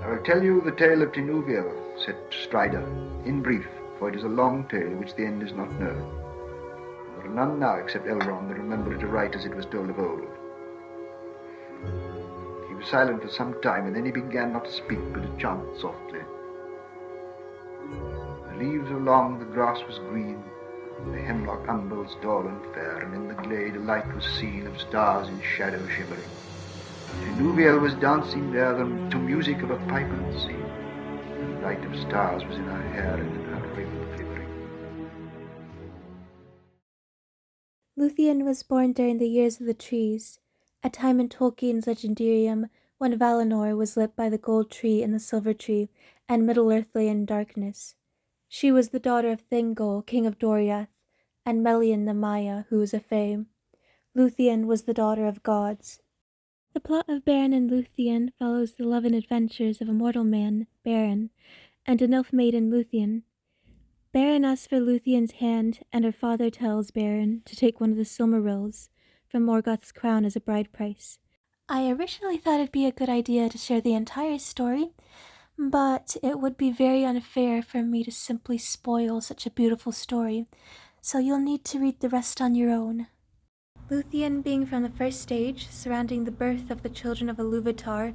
I will tell you the tale of Tinuviel, said Strider, in brief, for it is a long tale which the end is not known. There are none now except Elrond that remember it aright as it was told of old. He was silent for some time, and then he began not to speak, but to chant softly. The leaves were long, the grass was green, the hemlock umbels tall and fair, and in the glade a light was seen of stars in shadow shimmering. Tinuviel was dancing there to music of a pipe and sea. The light of stars was in her hair and in her ribbon flickering. Lúthien was born during the Years of the Trees, a time in Tolkien's Legendarium when Valinor was lit by the gold tree and the silver tree, and Middle-earth lay in darkness. She was the daughter of Thingol, king of Doriath, and Melian the Maya, who was a fae. Lúthien was the daughter of gods. The plot of Beren and Lúthien follows the love and adventures of a mortal man, Beren, and an elf maiden, Lúthien. Beren asks for Lúthien's hand, and her father tells Beren to take one of the Silmarils from Morgoth's crown as a bride price. I originally thought it'd be a good idea to share the entire story, but it would be very unfair for me to simply spoil such a beautiful story, so you'll need to read the rest on your own. Lúthien being from the first stage, surrounding the birth of the children of Ilúvatar,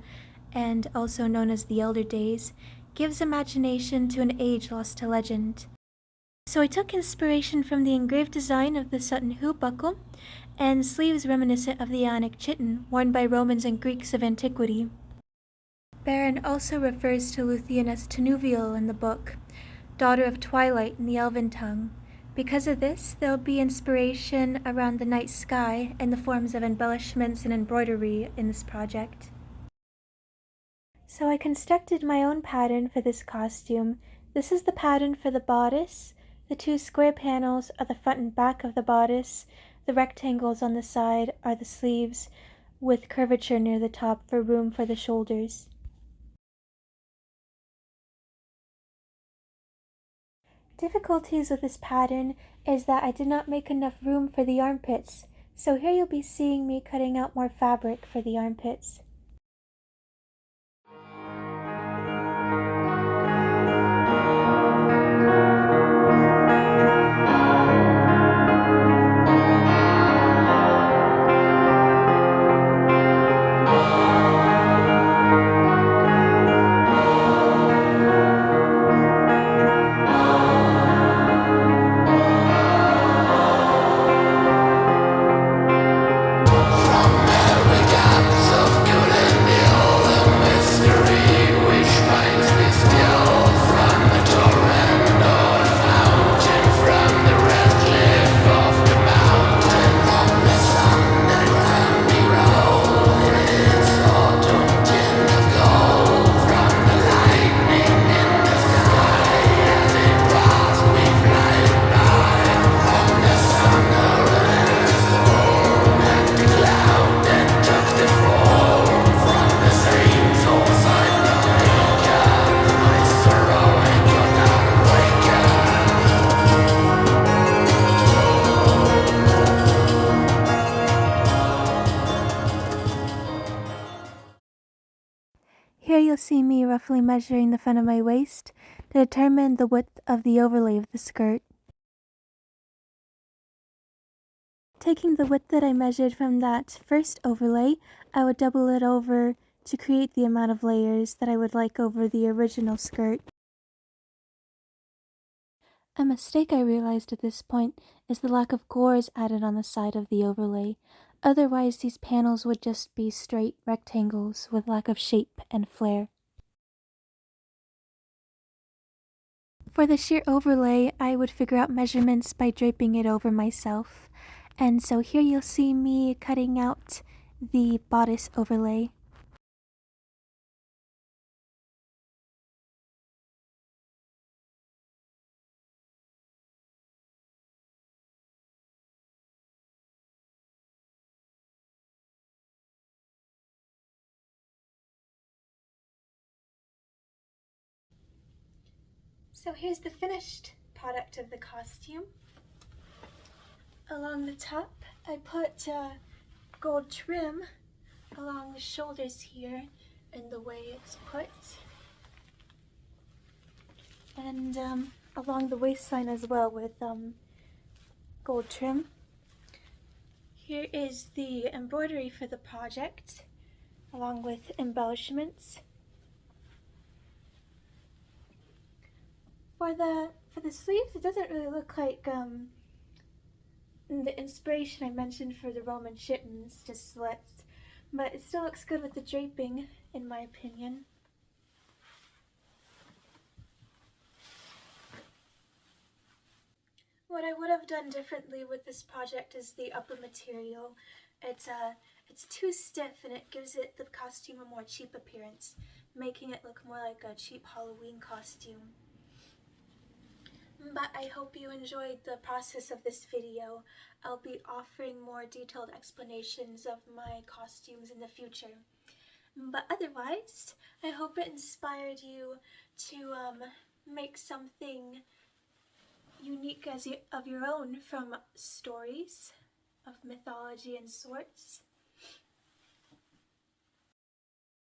and also known as the Elder Days, gives imagination to an age lost to legend. So I took inspiration from the engraved design of the Sutton Hoo buckle, and sleeves reminiscent of the Ionic chiton worn by Romans and Greeks of antiquity. Beren also refers to Lúthien as Tinuviel in the book, daughter of twilight in the Elven tongue. Because of this, there will be inspiration around the night sky in the forms of embellishments and embroidery in this project. So I constructed my own pattern for this costume. This is the pattern for the bodice. The two square panels are the front and back of the bodice. The rectangles on the side are the sleeves, with curvature near the top for room for the shoulders. Difficulties with this pattern is that I did not make enough room for the armpits, so here you'll be seeing me cutting out more fabric for the armpits. Here you'll see me roughly measuring the front of my waist to determine the width of the overlay of the skirt. Taking the width that I measured from that first overlay, I would double it over to create the amount of layers that I would like over the original skirt. A mistake I realized at this point is the lack of gores added on the side of the overlay. Otherwise, these panels would just be straight rectangles with lack of shape and flare. For the sheer overlay, I would figure out measurements by draping it over myself. And so here you'll see me cutting out the bodice overlay. So here's the finished product of the costume. Along the top, I put gold trim along the shoulders here and the way it's put. and along the waistline as well with gold trim. Here is the embroidery for the project, along with embellishments. For the sleeves, it doesn't really look like the inspiration I mentioned for the Roman chittens, just slits, but it still looks good with the draping, in my opinion. What I would have done differently with this project is the upper material. It's too stiff and it gives the costume a more cheap appearance, making it look more like a cheap Halloween costume. But I hope you enjoyed the process of this video. I'll be offering more detailed explanations of my costumes in the future. But otherwise, I hope it inspired you to make something unique of your own from stories of mythology and sorts.